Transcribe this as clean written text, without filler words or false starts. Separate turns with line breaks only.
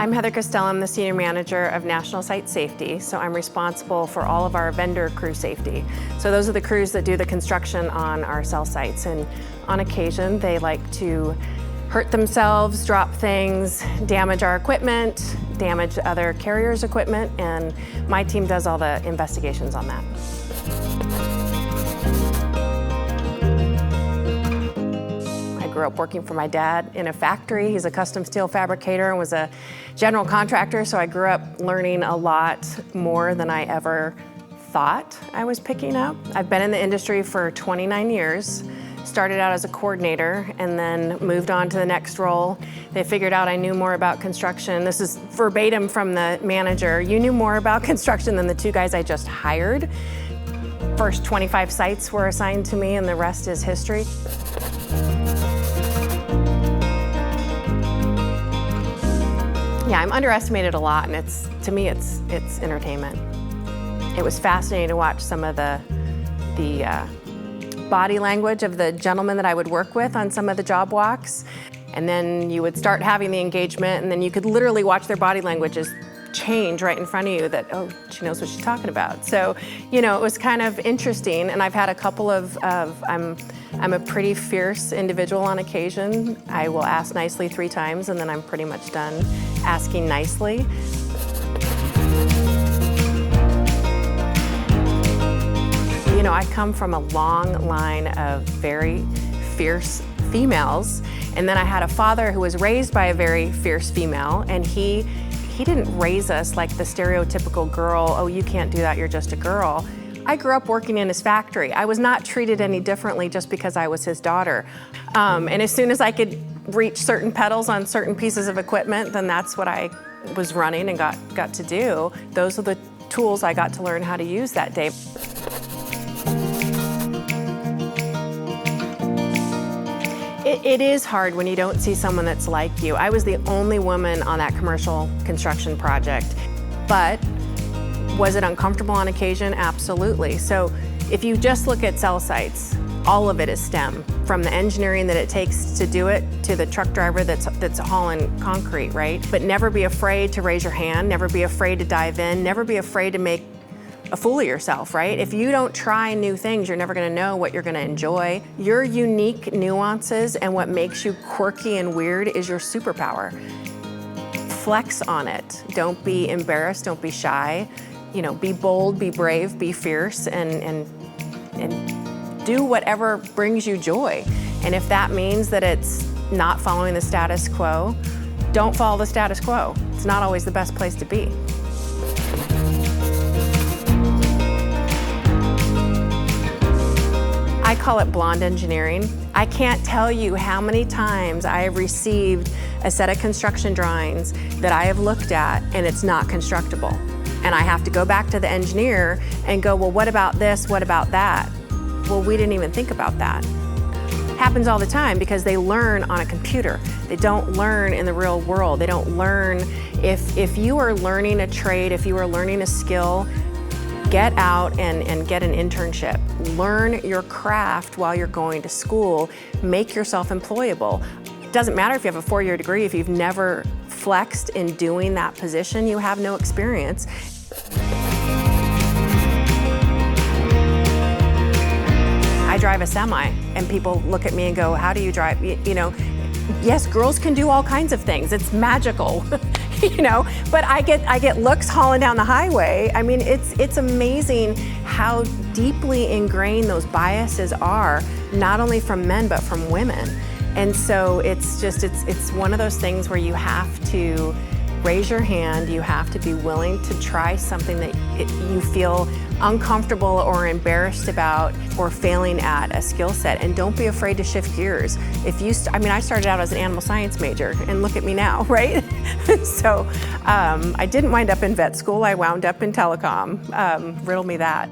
I'm Heather Gastlelum, the Senior Manager of National Site Safety, so I'm responsible for all of our vendor crew safety. So those are the crews that do the construction on our cell sites, and on occasion they like to hurt themselves, drop things, damage our equipment, damage other carriers' equipment, and my team does all the investigations on that. I grew up working for my dad in a factory. He's a custom steel fabricator and was a general contractor, so I grew up learning a lot more than I ever thought I was picking up. I've been in the industry for 29 years. Started out as a coordinator and then moved on to the next role. They figured out I knew more about construction. This is verbatim from the manager. You knew more about construction than the two guys I just hired. First 25 sites were assigned to me and the rest is history. Yeah, I'm underestimated a lot, and to me it's entertainment. It was fascinating to watch some of the body language of the gentlemen that I would work with on some of the job walks. And then you would start having the engagement, and then you could literally watch their body languages change right in front of you that, oh, she knows what she's talking about. So, you know, it was kind of interesting, and I've had a couple of I'm a pretty fierce individual on occasion. I will ask nicely 3 times, and then I'm pretty much done asking nicely. You know, I come from a long line of very fierce females, and then I had a father who was raised by a very fierce female, and he didn't raise us like the stereotypical girl, oh, you can't do that, you're just a girl. I grew up working in his factory. I was not treated any differently just because I was his daughter. And as soon as I could reach certain pedals on certain pieces of equipment, then that's what I was running and got to do. Those are the tools I got to learn how to use that day. It is hard when you don't see someone that's like you. I was the only woman on that commercial construction project, but was it uncomfortable on occasion? Absolutely. So if you just look at cell sites, all of it is STEM, from the engineering that it takes to do it to the truck driver that's hauling concrete, right? But never be afraid to raise your hand, never be afraid to dive in, never be afraid to make a fool of yourself, right? If you don't try new things, you're never gonna know what you're gonna enjoy. Your unique nuances and what makes you quirky and weird is your superpower. Flex on it. Don't be embarrassed, don't be shy. You know, be bold, be brave, be fierce, and do whatever brings you joy. And if that means that it's not following the status quo, don't follow the status quo. It's not always the best place to be. I call it blonde engineering. I can't tell you how many times I have received a set of construction drawings that I have looked at and it's not constructible. And I have to go back to the engineer and go, well, what about this? What about that? Well, we didn't even think about that. It happens all the time because they learn on a computer. They don't learn in the real world. They don't learn. If you are learning a trade, if you are learning a skill, get out and get an internship. Learn your craft while you're going to school. Make yourself employable. It doesn't matter if you have a 4-year degree. If you've never flexed in doing that position, you have no experience. I drive a semi, and people look at me and go, how do you drive? You know, yes, girls can do all kinds of things. It's magical. You know, but I get looks hauling down the highway. I mean, it's amazing how deeply ingrained those biases are, not only from men, but from women. And so it's one of those things where you have to raise your hand, you have to be willing to try something that you feel uncomfortable or embarrassed about or failing at a skill set, and don't be afraid to shift gears. I mean, I started out as an animal science major, and look at me now, right? So I didn't wind up in vet school, I wound up in telecom. Riddle me that.